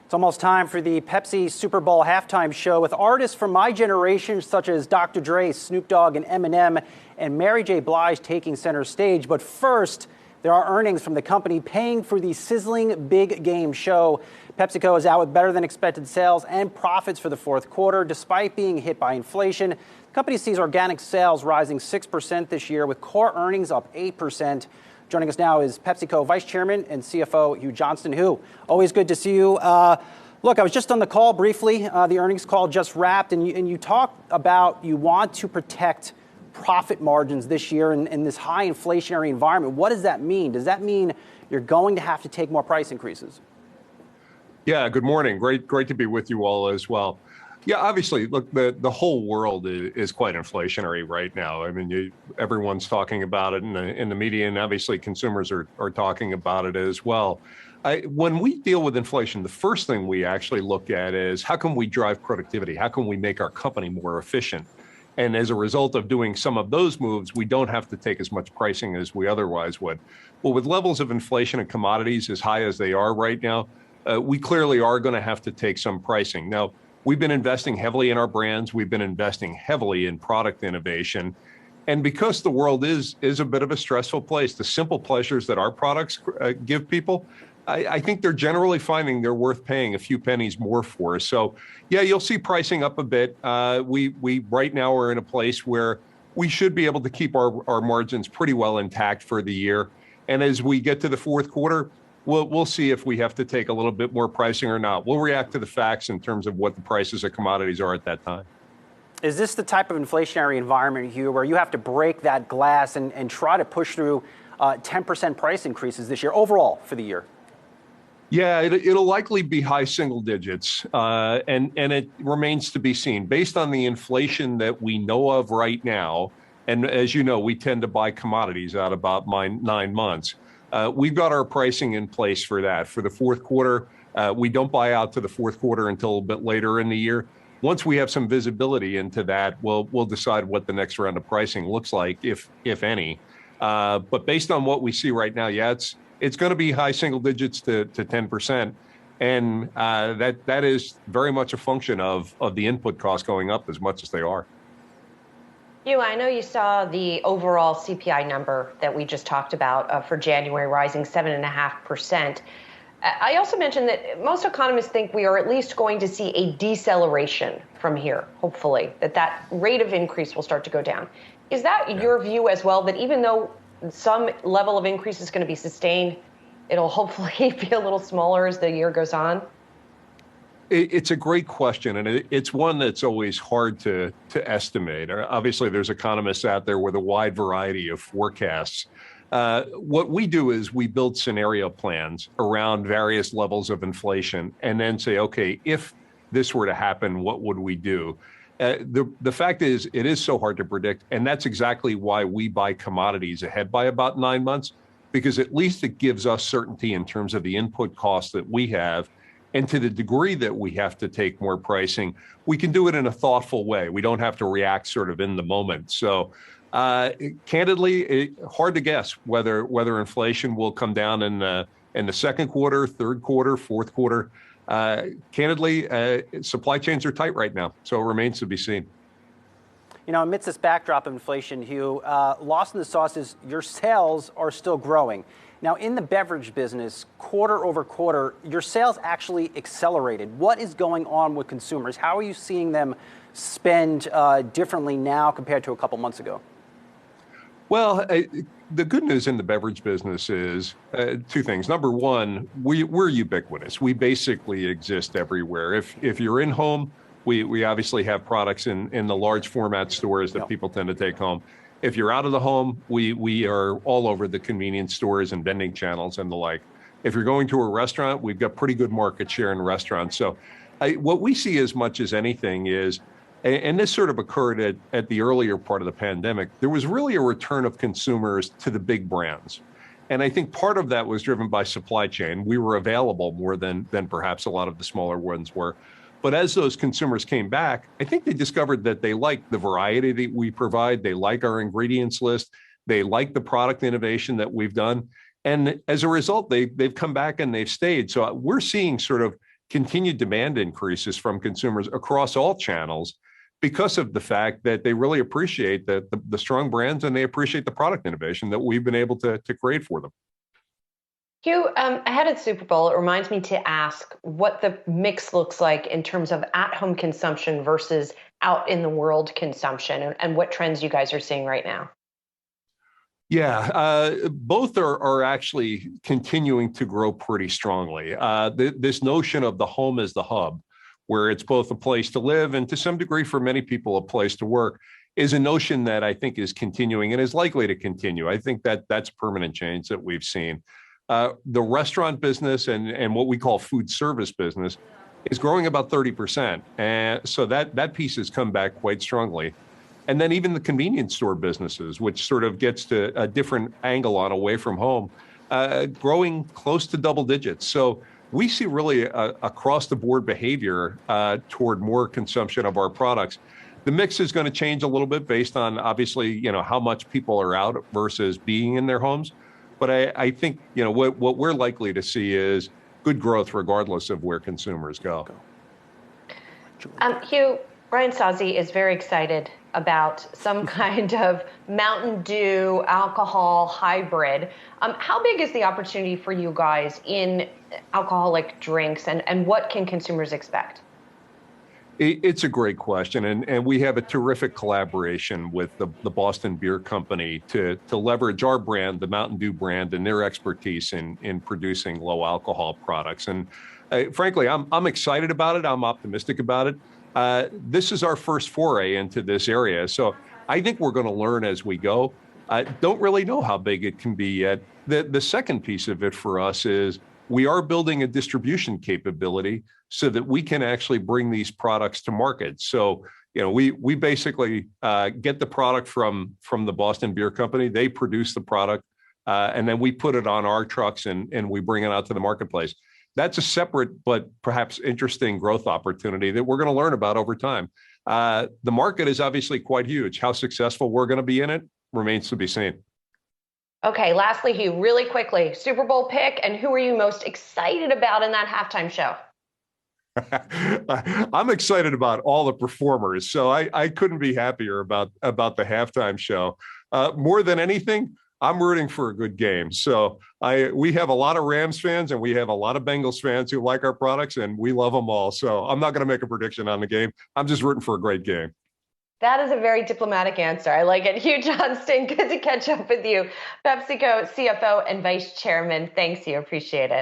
It's almost time for the Pepsi Super Bowl halftime show with artists from my generation, such as Dr. Dre, Snoop Dogg, and Eminem, and Mary J. Blige taking center stage. But first, there are earnings from the company paying for the sizzling big game show. PepsiCo is out with better than expected sales and profits for the fourth quarter, despite being hit by inflation. The company sees organic sales rising 6% this year, with core earnings up 8%. Joining us now is PepsiCo Vice Chairman and CFO Hugh Johnston. Hugh, always good to see you. Look, I was just on the call briefly. The earnings call just wrapped, and you talked about you want to protect profit margins this year in this high inflationary environment. What does that mean? Does that mean you're going to have to take more price increases? Yeah, good morning. Great to be with you all as well. Yeah, obviously, look, the whole world is quite inflationary right now. I mean, everyone's talking about it in the media, and obviously consumers are talking about it as well. When we deal with inflation, the first thing we actually look at is how can we drive productivity? How can we make our company more efficient? And as a result of doing some of those moves, we don't have to take as much pricing as we otherwise would. Well, with levels of inflation and commodities as high as they are right now, we clearly are going to have to take some pricing. Now, we've been investing heavily in our brands. We've been investing heavily in product innovation. And because the world is a bit of a stressful place, the simple pleasures that our products give people, I think they're generally finding they're worth paying a few pennies more for. So, yeah, you'll see pricing up a bit. We right now are in a place where we should be able to keep our margins pretty well intact for the year. And as we get to the fourth quarter, we'll see if we have to take a little bit more pricing or not. We'll react to the facts in terms of what the prices of commodities are at that time. Is this the type of inflationary environment, Hugh, where you have to break that glass and try to push through 10% price increases this year overall for the year? Yeah, it'll likely be high single digits, and it remains to be seen. Based on the inflation that we know of right now, and as you know, we tend to buy commodities out about 9 months. We've got our pricing in place for that. For the fourth quarter, we don't buy out to the fourth quarter until a bit later in the year. Once we have some visibility into that, we'll decide what the next round of pricing looks like, if any. But based on what we see right now, yeah, it's going to be high single digits to 10%. And that is very much a function of the input costs going up as much as they are. Hugh, I know you saw the overall CPI number that we just talked about for January rising 7.5%. I also mentioned that most economists think we are at least going to see a deceleration from here, hopefully, that rate of increase will start to go down. Is that your view as well, that even though some level of increase is going to be sustained, it'll hopefully be a little smaller as the year goes on? It's a great question, and it's one that's always hard to estimate. Obviously, there's economists out there with a wide variety of forecasts. What we do is we build scenario plans around various levels of inflation and then say, okay, if this were to happen, what would we do? The fact is, it is so hard to predict, and that's exactly why we buy commodities ahead by about 9 months, because at least it gives us certainty in terms of the input costs that we have. And to the degree that we have to take more pricing, we can do it in a thoughtful way. We don't have to react sort of in the moment. So candidly, hard to guess whether inflation will come down in the second quarter, third quarter, fourth quarter. Candidly, supply chains are tight right now, so it remains to be seen. You know, amidst this backdrop of inflation, Hugh, lost in the sauce is your sales are still growing. Now, in the beverage business, quarter over quarter, your sales actually accelerated. What is going on with consumers? How are you seeing them spend differently now compared to a couple months ago? Well, the good news in the beverage business is two things. Number one, we're ubiquitous. We basically exist everywhere. If you're in home, we obviously have products in the large format stores that people tend to take home. If you're out of the home, we are all over the convenience stores and vending channels and the like. If you're going to a restaurant, we've got pretty good market share in restaurants. So what we see as much as anything is, and this sort of occurred at the earlier part of the pandemic, there was really a return of consumers to the big brands. And I think part of that was driven by supply chain. We were available more than perhaps a lot of the smaller ones were. But as those consumers came back, I think they discovered that they like the variety that we provide. They like our ingredients list. They like the product innovation that we've done. And as a result, they've come back and they've stayed. So we're seeing sort of continued demand increases from consumers across all channels because of the fact that they really appreciate the strong brands and they appreciate the product innovation that we've been able to create for them. Hugh, ahead of the Super Bowl, it reminds me to ask what the mix looks like in terms of at-home consumption versus out in the world consumption, and what trends you guys are seeing right now. Yeah, both are actually continuing to grow pretty strongly. This notion of the home as the hub, where it's both a place to live and to some degree for many people a place to work, is a notion that I think is continuing and is likely to continue. I think that that's permanent change that we've seen. The restaurant business and what we call food service business is growing about 30%. And so that piece has come back quite strongly. And then even the convenience store businesses, which sort of gets to a different angle on away from home, growing close to double digits. So we see really across the board behavior toward more consumption of our products. The mix is going to change a little bit based on obviously, how much people are out versus being in their homes. But I think, what we're likely to see is good growth regardless of where consumers go. Hugh, Brian Sozzi is very excited about some kind of Mountain Dew alcohol hybrid. How big is the opportunity for you guys in alcoholic drinks, and what can consumers expect? It's a great question, and we have a terrific collaboration with the Boston Beer Company to leverage our brand, the Mountain Dew brand, and their expertise in producing low alcohol products. And frankly, I'm excited about it. I'm optimistic about it. This is our first foray into this area, so I think we're going to learn as we go. I don't really know how big it can be yet. The second piece of it for us is we are building a distribution capability so that we can actually bring these products to market. So, we basically get the product from the Boston Beer Company. They produce the product, and then we put it on our trucks and we bring it out to the marketplace. That's a separate but perhaps interesting growth opportunity that we're going to learn about over time. The market is obviously quite huge. How successful we're going to be in it remains to be seen. Okay, lastly, Hugh, really quickly, Super Bowl pick, and who are you most excited about in that halftime show? I'm excited about all the performers, so I couldn't be happier about the halftime show. More than anything, I'm rooting for a good game. So we have a lot of Rams fans and we have a lot of Bengals fans who like our products, and we love them all. So I'm not going to make a prediction on the game. I'm just rooting for a great game. That is a very diplomatic answer. I like it. Hugh Johnston, good to catch up with you. PepsiCo CFO and Vice Chairman. Thanks, Hugh. Appreciate it.